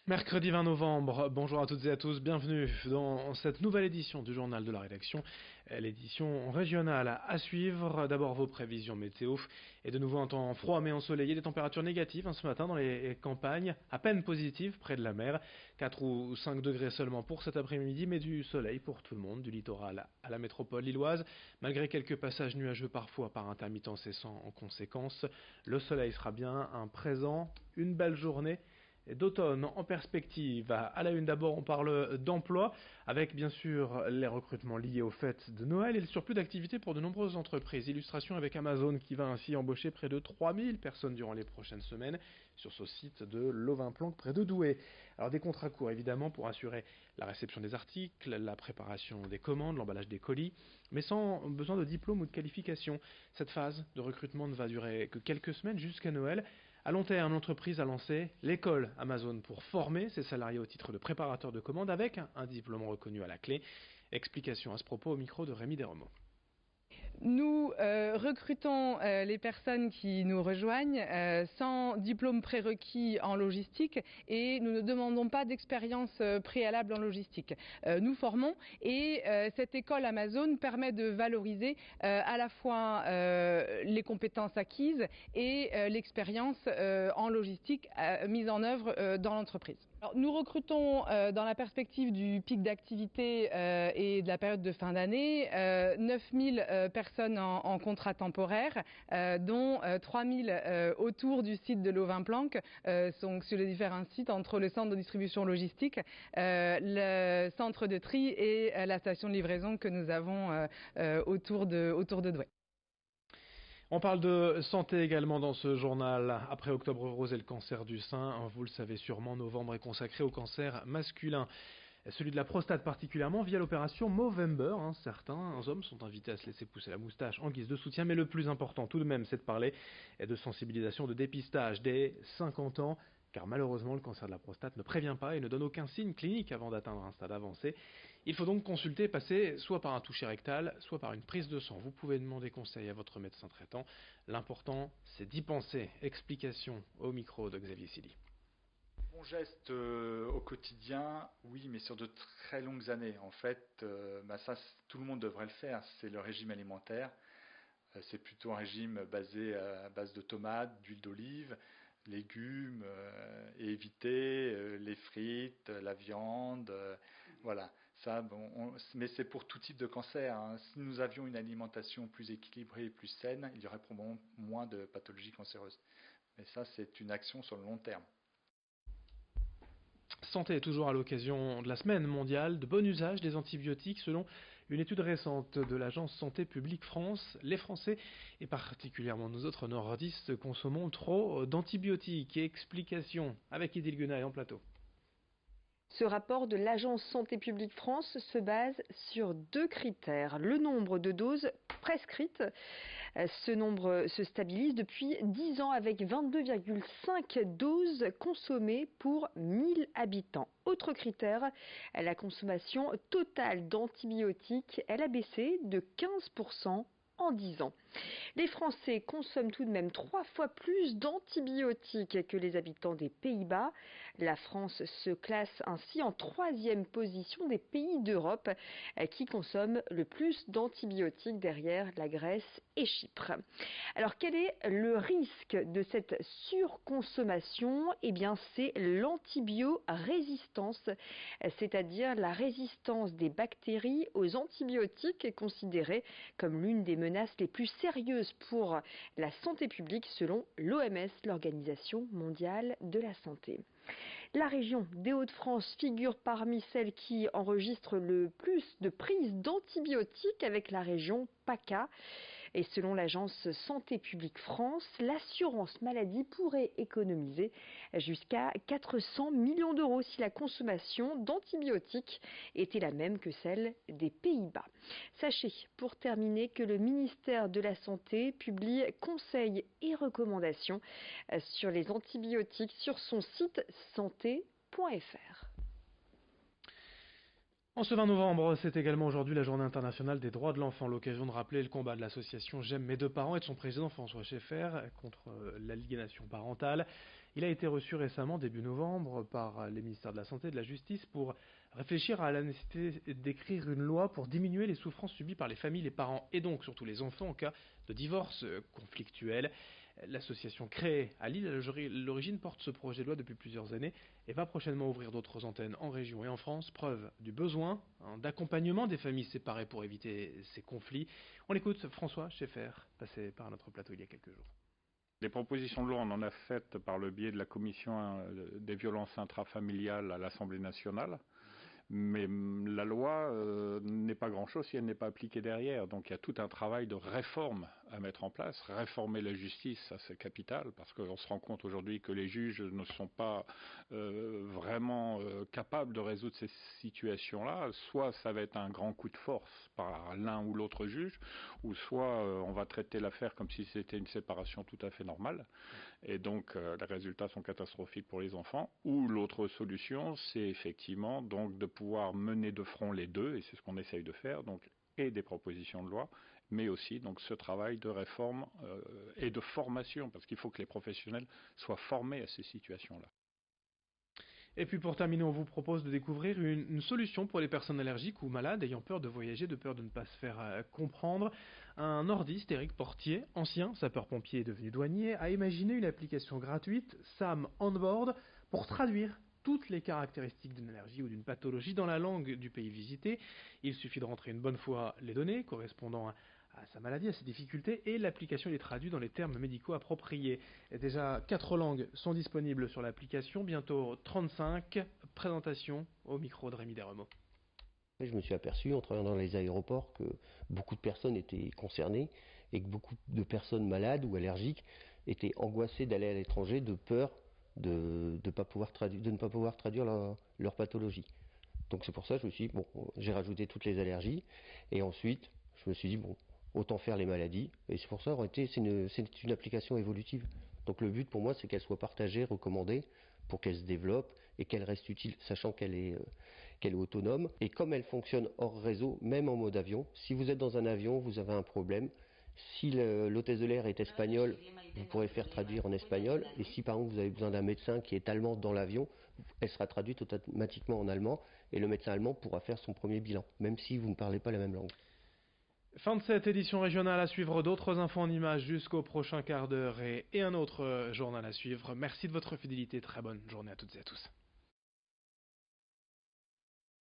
Mercredi 20 novembre, bonjour à toutes et à tous, bienvenue dans cette nouvelle édition du journal de la rédaction, l'édition régionale à suivre. D'abord vos prévisions météo et de nouveau un temps froid mais ensoleillé, des températures négatives ce matin dans les campagnes, à peine positives près de la mer, 4 ou 5 degrés seulement pour cet après-midi mais du soleil pour tout le monde, du littoral à la métropole lilloise, malgré quelques passages nuageux parfois par intermittence et sans conséquence. Le soleil sera bien un présent, une belle journée d'automne en perspective. À la une d'abord on parle d'emploi avec bien sûr les recrutements liés aux fêtes de Noël et le surplus d'activité pour de nombreuses entreprises. Illustration avec Amazon qui va ainsi embaucher près de 3000 personnes durant les prochaines semaines sur ce site de Lovin-Planck près de Douai. Alors des contrats courts évidemment pour assurer la réception des articles, la préparation des commandes, l'emballage des colis, mais sans besoin de diplôme ou de qualification. Cette phase de recrutement ne va durer que quelques semaines jusqu'à Noël. À long terme, l'entreprise a lancé l'école Amazon pour former ses salariés au titre de préparateur de commandes avec un diplôme reconnu à la clé. Explication à ce propos au micro de Rémi Desremeaux. Nous recrutons les personnes qui nous rejoignent sans diplôme prérequis en logistique et nous ne demandons pas d'expérience préalable en logistique. Nous formons et cette école Amazon permet de valoriser à la fois les compétences acquises et l'expérience en logistique mise en œuvre dans l'entreprise. Alors, nous recrutons dans la perspective du pic d'activité et de la période de fin d'année 9000 personnes en contrat temporaire, dont 3000 autour du site de Lovin-Planck, donc sur les différents sites entre le centre de distribution logistique, le centre de tri et la station de livraison que nous avons autour de Douai. On parle de santé également dans ce journal. Après Octobre Rose et le cancer du sein, vous le savez sûrement, novembre est consacré au cancer masculin. Celui de la prostate particulièrement via l'opération Movember. Certains hommes sont invités à se laisser pousser la moustache en guise de soutien, mais le plus important tout de même c'est de parler de sensibilisation, de dépistage dès 50 ans. Car malheureusement, le cancer de la prostate ne prévient pas et ne donne aucun signe clinique avant d'atteindre un stade avancé. Il faut donc consulter, passer soit par un toucher rectal, soit par une prise de sang. Vous pouvez demander conseil à votre médecin traitant. L'important, c'est d'y penser. Explication au micro de Xavier Silly. Bon geste au quotidien, oui, mais sur de très longues années. En fait, ça, tout le monde devrait le faire. C'est le régime alimentaire. C'est plutôt un régime basé à base de tomates, d'huile d'olive, légumes, et éviter les frites, la viande, voilà. Ça, bon, mais c'est pour tout type de cancer. Si nous avions une alimentation plus équilibrée et plus saine, il y aurait probablement moins de pathologies cancéreuses. Mais ça, c'est une action sur le long terme. Santé est toujours à l'occasion de la semaine mondiale de bon usage des antibiotiques. Selon une étude récente de l'agence Santé publique France, les Français, et particulièrement nous autres nordistes, consommons trop d'antibiotiques. Et explication avec Idil Gunaï en plateau. Ce rapport de l'Agence Santé publique France se base sur deux critères. Le nombre de doses prescrites. Ce nombre se stabilise depuis 10 ans avec 22,5 doses consommées pour 1000 habitants. Autre critère, la consommation totale d'antibiotiques, elle a baissé de 15% en 10 ans. Les Français consomment tout de même 3 fois plus d'antibiotiques que les habitants des Pays-Bas. La France se classe ainsi en 3e position des pays d'Europe qui consomment le plus d'antibiotiques derrière la Grèce et Chypre. Alors quel est le risque de cette surconsommation ? Eh bien c'est l'antibiorésistance, c'est-à-dire la résistance des bactéries aux antibiotiques considérée comme l'une des menaces les plus sérieuses pour la santé publique selon l'OMS, l'Organisation mondiale de la santé. La région des Hauts-de-France figure parmi celles qui enregistrent le plus de prises d'antibiotiques avec la région PACA. Et selon l'agence Santé publique France, l'assurance maladie pourrait économiser jusqu'à 400 millions d'euros si la consommation d'antibiotiques était la même que celle des Pays-Bas. Sachez, pour terminer, que le ministère de la Santé publie conseils et recommandations sur les antibiotiques sur son site santé.fr. En ce 20 novembre, c'est également aujourd'hui la journée internationale des droits de l'enfant, l'occasion de rappeler le combat de l'association J'aime mes deux parents et de son président François Scheffer contre l'aliénation parentale. Il a été reçu récemment, début novembre, par les ministères de la Santé et de la Justice pour réfléchir à la nécessité d'écrire une loi pour diminuer les souffrances subies par les familles, les parents et donc surtout les enfants en cas de divorce conflictuel. L'association créée à Lille, à l'origine, porte ce projet de loi depuis plusieurs années et va prochainement ouvrir d'autres antennes en région et en France, preuve du besoin d'accompagnement des familles séparées pour éviter ces conflits. On l'écoute, François Scheffer, passé par notre plateau il y a quelques jours. Les propositions de loi, on en a faites par le biais de la commission des violences intrafamiliales à l'Assemblée nationale. Mais la loi n'est pas grand-chose si elle n'est pas appliquée derrière. Donc il y a tout un travail de réforme à mettre en place. Réformer la justice, ça c'est capital, parce qu'on se rend compte aujourd'hui que les juges ne sont pas vraiment capables de résoudre ces situations-là. Soit ça va être un grand coup de force par l'un ou l'autre juge, ou soit on va traiter l'affaire comme si c'était une séparation tout à fait normale. Et donc les résultats sont catastrophiques pour les enfants. Ou l'autre solution, c'est effectivement donc de pouvoir mener de front les deux, et c'est ce qu'on essaye de faire, donc, et des propositions de loi, mais aussi donc ce travail de réforme et de formation, parce qu'il faut que les professionnels soient formés à ces situations-là. Et puis pour terminer, on vous propose de découvrir une solution pour les personnes allergiques ou malades ayant peur de voyager, de peur de ne pas se faire comprendre. Un nordiste, Éric Portier, ancien sapeur-pompier et devenu douanier, a imaginé une application gratuite, Sam Onboard, pour traduire toutes les caractéristiques d'une allergie ou d'une pathologie dans la langue du pays visité. Il suffit de rentrer une bonne fois les données correspondant à sa maladie, à ses difficultés, et l'application les traduit dans les termes médicaux appropriés. Et déjà 4 langues sont disponibles sur l'application, bientôt 35. Présentation au micro de Rémi Desremeaux. Je me suis aperçu en travaillant dans les aéroports que beaucoup de personnes étaient concernées et que beaucoup de personnes malades ou allergiques étaient angoissées d'aller à l'étranger de peur de ne pas pouvoir traduire leur pathologie. Donc c'est pour ça que je me suis dit, j'ai rajouté toutes les allergies et ensuite je me suis dit, autant faire les maladies. Et c'est pour ça, c'est une application évolutive. Donc le but pour moi, c'est qu'elle soit partagée, recommandée, pour qu'elle se développe et qu'elle reste utile, sachant qu'elle est autonome. Et comme elle fonctionne hors réseau, même en mode avion, si vous êtes dans un avion, vous avez un problème, si l'hôtesse de l'air est espagnole, vous pourrez faire traduire en espagnol. Et si par exemple vous avez besoin d'un médecin qui est allemand dans l'avion, elle sera traduite automatiquement en allemand et le médecin allemand pourra faire son premier bilan, même si vous ne parlez pas la même langue. Fin de cette édition régionale, à suivre d'autres infos en images jusqu'au prochain quart d'heure et un autre journal à suivre. Merci de votre fidélité, très bonne journée à toutes et à tous.